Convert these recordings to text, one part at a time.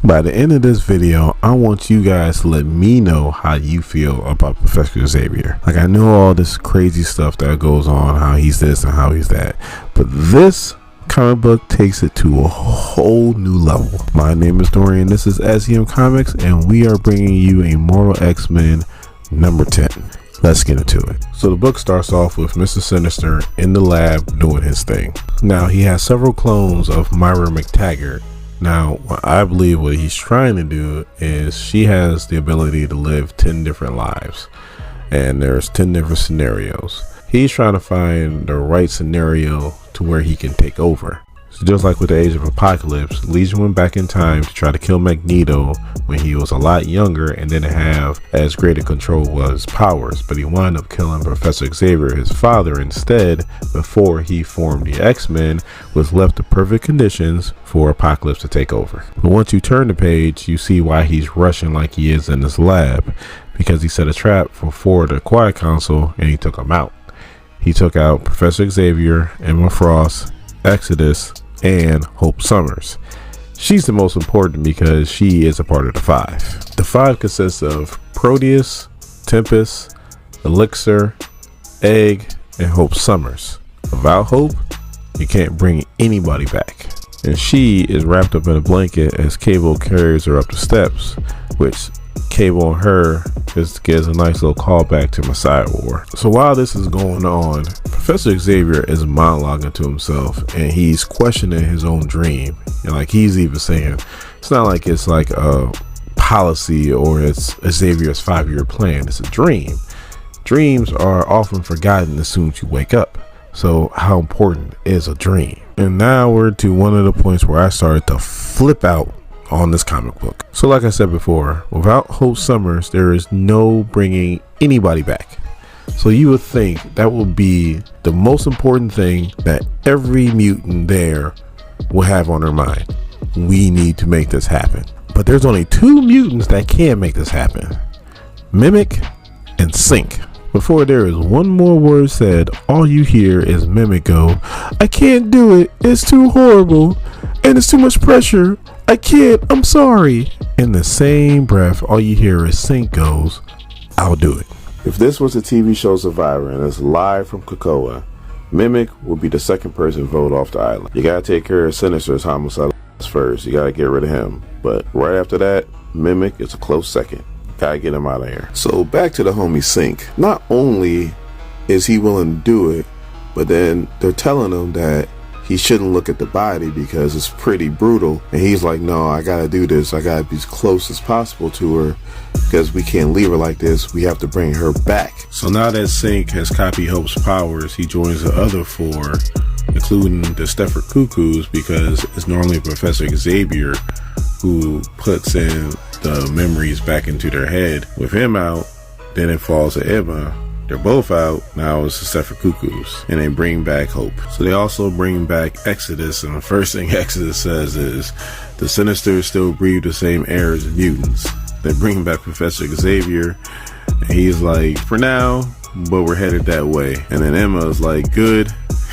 By the end of this video, I want you guys to let me know how you feel about Professor Xavier. Like, I know all this crazy stuff that goes on, how he's this and how he's that, but this comic book takes it to a whole new level. My name is Dorian, this is SEM Comics, and we are bringing you Immortal X-Men number 10. Let's get into it. So the book starts off with Mr. Sinister in the lab doing his thing. Now, he has several clones of Myra McTaggart. Now, what I believe what he's trying to do is she has the ability to live 10 different lives, and there's 10 different scenarios. He's trying to find the right scenario to where he can take over. So just like with the Age of Apocalypse, Legion went back in time to try to kill Magneto when he was a lot younger and didn't have as great a control of his powers, but he wound up killing Professor Xavier, his father, instead before he formed the X-Men, which left the perfect conditions for Apocalypse to take over. But once you turn the page, you see why he's rushing like he is in this lab, because he set a trap for 4 of the Quiet Council and he took them out. He took out Professor Xavier, Emma Frost, Exodus, and Hope Summers. She's the most important because she is a part of the 5. The 5 consists of Proteus, Tempest, Elixir, Egg, and Hope Summers. Without Hope, you can't bring anybody back. And she is wrapped up in a blanket as Cable carries her up the steps, which Cable on her just gives a nice little callback to Messiah War. So while this is going on, Professor Xavier is monologuing to himself and he's questioning his own dream. And like he's even saying, it's not like it's like a policy or it's Xavier's 5-year plan. It's a dream. Dreams are often forgotten as soon as you wake up. So how important is a dream? And now we're to one of the points where I started to flip out on this comic book. So like I said before, without Hope Summers, there is no bringing anybody back. So you would think that would be the most important thing that every mutant there will have on their mind. We need to make this happen. But there's only 2 mutants that can make this happen: Mimic and Sync. Before there is one more word said, all you hear is Mimic go, "I can't do it, it's too horrible, and it's too much pressure, I can't, I'm sorry." In the same breath, all you hear is Sync goes, "I'll do it." If this was a TV show Survivor and it's live from Krakoa, Mimic would be the second person voted off the island. You gotta take care of Sinister's homicide first, you gotta get rid of him. But right after that, Mimic is a close second. Gotta get him out of here. So back to the homie Sync. Not only is he willing to do it, but then they're telling him that he shouldn't look at the body because it's pretty brutal. And he's like, no, I gotta do this. I gotta be as close as possible to her because we can't leave her like this. We have to bring her back. So now that Sync has copied Hope's powers, he joins the other 4, including the Stepford Cuckoos, because it's normally Professor Xavier who puts in the memories back into their head. With him out, then it falls to Emma. They're both out. Now it's the Stepford Cuckoos, and they bring back Hope. So they also bring back Exodus, and the first thing Exodus says is the Sinister still breathe the same air as the mutants. They bring back Professor Xavier, and he's like, for now, but we're headed that way. And then Emma's like, good,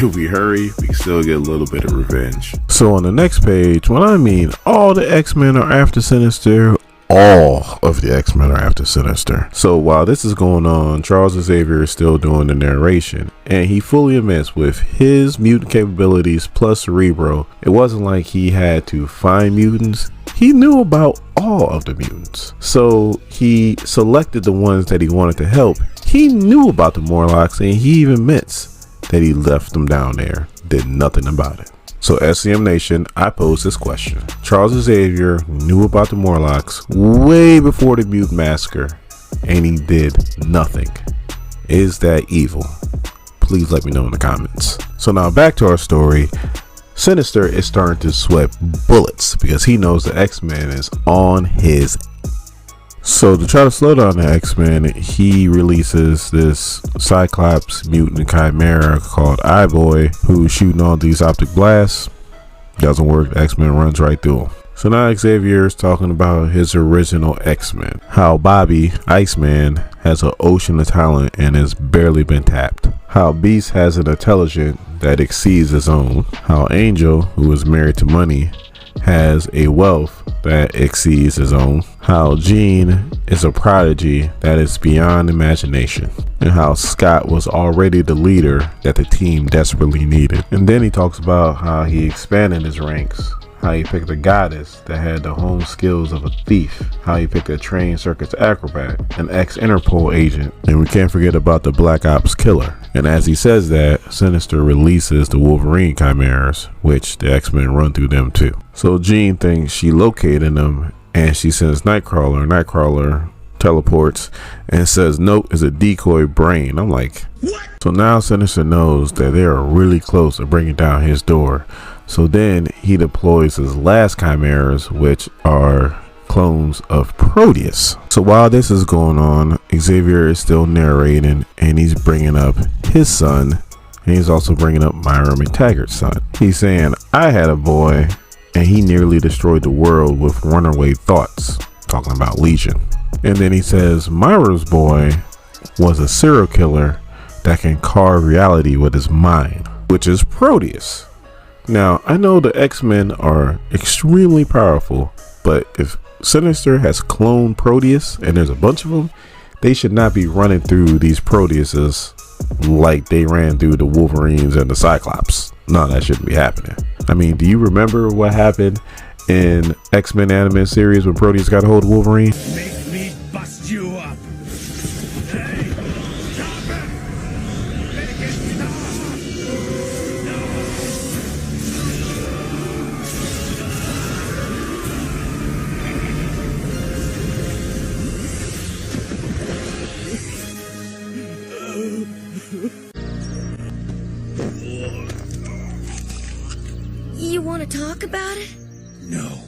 if we hurry, we can still get a little bit of revenge. So on the next page, when I mean all the X-Men are after Sinister, all of the X-Men are after Sinister. So while this is going on, Charles Xavier is still doing the narration, and he fully admits with his mutant capabilities plus Cerebro, it wasn't like he had to find mutants. He knew about all of the mutants. So he selected the ones that he wanted to help. He knew about the Morlocks, and he even admits that he left them down there, did nothing about it. So SCM Nation, I pose this question. Charles Xavier knew about the Morlocks way before the Mutant Massacre, and he did nothing. Is that evil? Please let me know in the comments. So now back to our story. Sinister is starting to sweat bullets because he knows the X-Men is on his. So to try to slow down the X-Men, he releases this Cyclops mutant chimera called Eye-Boy, who's shooting all these optic blasts. Doesn't work, the X-Men runs right through him. So now Xavier is talking about his original X-Men, how Bobby, Iceman, has an ocean of talent and has barely been tapped, how Beast has an intelligence that exceeds his own, how Angel, who is married to money, has a wealth that exceeds his own, how Jean is a prodigy that is beyond imagination, and how Scott was already the leader that the team desperately needed. And then he talks about how he expanded his ranks, how he picked a goddess that had the home skills of a thief, how he picked a trained circus acrobat, an ex-Interpol agent, and we can't forget about the Black Ops killer. And as he says that, Sinister releases the Wolverine chimeras, which the X-Men run through them too. So Jean thinks she located them, and she sends Nightcrawler. Nightcrawler teleports and says Note is a decoy brain. I'm like, what? So now Sinister knows that they are really close to bringing down his door. So then he deploys his last chimeras, which are clones of Proteus. So while this is going on, Xavier is still narrating, and he's bringing up his son, and he's also bringing up Myra McTaggart's son. He's saying, I had a boy and he nearly destroyed the world with runaway thoughts, talking about Legion. And then he says Myra's boy was a serial killer that can carve reality with his mind, which is Proteus. Now, I know the X-Men are extremely powerful, but if Sinister has cloned Proteus and there's a bunch of them, they should not be running through these Proteuses like they ran through the Wolverines and the Cyclops. No, that shouldn't be happening. I mean, do you remember what happened in X-Men animated series when Proteus got a hold of Wolverine? Make me bust you up. Hey, stop it! Make it stop! You want to talk about it? No,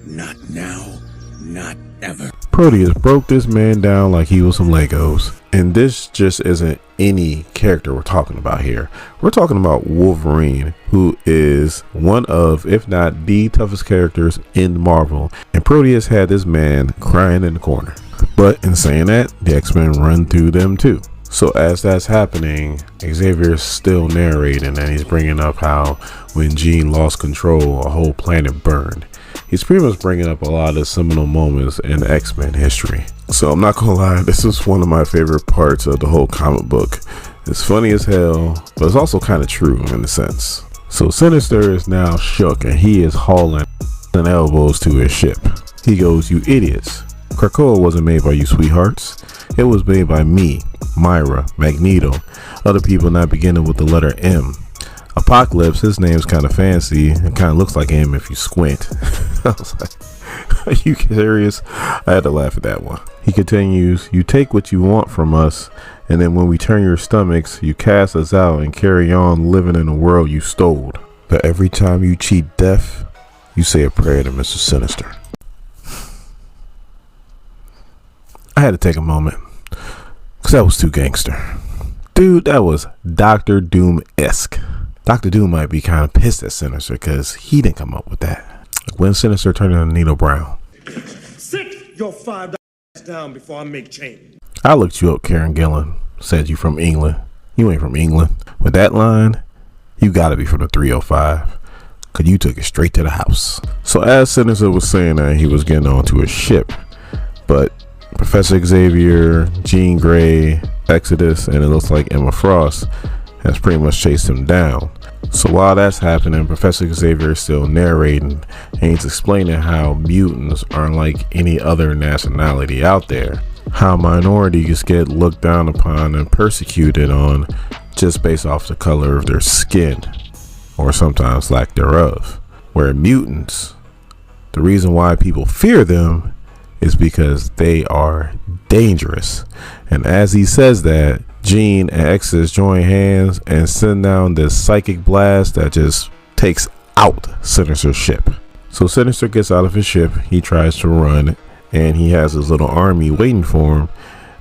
not now, not ever. Proteus broke this man down like he was some Legos. And this just isn't any character we're talking about here. We're talking about Wolverine, who is one of, if not the toughest characters in Marvel. And Proteus had this man crying in the corner. But in saying that, the X-Men run through them too. So as that's happening, Xavier's still narrating, and he's bringing up how when Jean lost control, a whole planet burned. He's pretty much bringing up a lot of the seminal moments in X-Men history. So I'm not gonna lie, this is one of my favorite parts of the whole comic book. It's funny as hell, but it's also kind of true in a sense. So Sinister is now shook, and he is hauling and elbows to his ship. He goes, "You idiots. Krakoa wasn't made by you sweethearts. It was made by me, Myra, Magneto, other people not beginning with the letter M. Apocalypse, his name's kind of fancy and kind of looks like him if you squint." I was like, are you serious? I had to laugh at that one. He continues, "You take what you want from us, and then when we turn your stomachs, you cast us out and carry on living in the world you stole. But every time you cheat death, you say a prayer to Mr. Sinister." I had to take a moment, because that was too gangster. Dude, that was Dr. Doom-esque. Dr. Doom might be kind of pissed at Sinister because he didn't come up with that. Like when Sinister turned into Nino Brown. Sit your $5 down before I make change. I looked you up, Kieron Gillen. Said you from England. You ain't from England. With that line, you gotta be from the 305. Because you took it straight to the house. So as Sinister was saying that, he was getting onto his ship. But Professor Xavier, Jean Grey, Exodus, and it looks like Emma Frost has pretty much chased him down. So while that's happening, Professor Xavier is still narrating, and he's explaining how mutants aren't like any other nationality out there. How minorities get looked down upon and persecuted on just based off the color of their skin, or sometimes lack thereof. Where mutants, the reason why people fear them is because they are dangerous. And as he says that, Jean and Exodus join hands and send down this psychic blast that just takes out Sinister's ship. So Sinister gets out of his ship, he tries to run, and he has his little army waiting for him,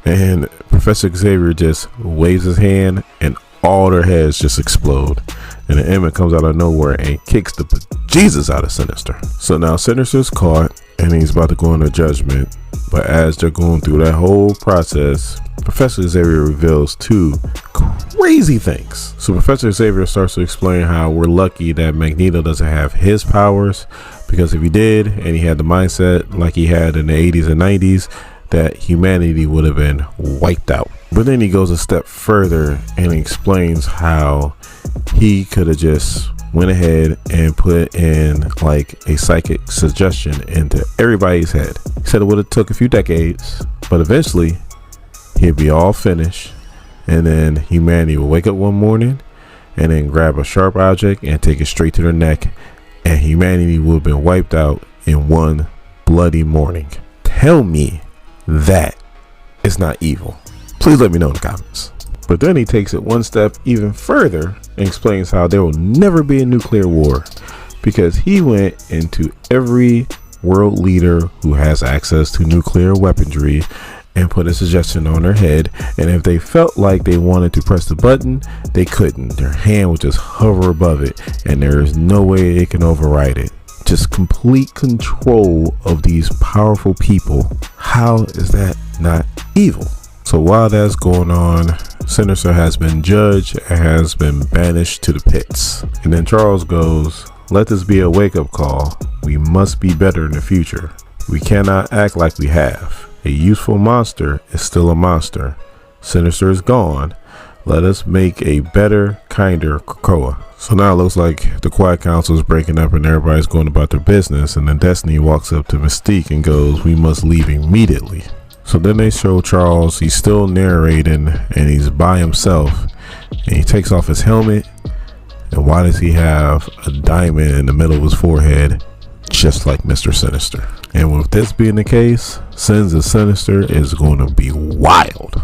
and Professor Xavier just waves his hand and all their heads just explode, and the Emmett comes out of nowhere and kicks the bejesus out of Sinister. So now Sinister's caught and he's about to go into judgment, but as they're going through that whole process, Professor Xavier reveals two crazy things. So Professor Xavier starts to explain how we're lucky that Magneto doesn't have his powers, Because if he did, and he had the mindset like he had in the 80s and 90s, that humanity would have been wiped out. But then he goes a step further and explains how he could have just went ahead and put in like a psychic suggestion into everybody's head. He said it would have took a few decades, but eventually he'd be all finished, and then humanity will wake up one morning and then grab a sharp object and take it straight to their neck, and humanity would have been wiped out in one bloody morning. Tell me that is not evil. Please let me know in the comments. But then he takes it one step even further and explains how there will never be a nuclear war, because he went into every world leader who has access to nuclear weaponry and put a suggestion on their head, and if they felt like they wanted to press the button, they couldn't. Their hand would just hover above it, and there is no way it can override it. Just complete control of these powerful people. How is that not evil? So while that's going on, Sinister has been judged and has been banished to the pits. And then Charles goes, "Let this be a wake-up call. We must be better in the future. We cannot act like we have. A useful monster is still a monster. Sinister is gone. Let us make a better, kinder Krakoa." So now it looks like the Quiet Council is breaking up and everybody's going about their business, and then Destiny walks up to Mystique and goes, "We must leave immediately." So then they show Charles, he's still narrating and he's by himself, and he takes off his helmet, and why does he have a diamond in the middle of his forehead, just like Mr. Sinister? And with this being the case, Sins of Sinister is going to be wild.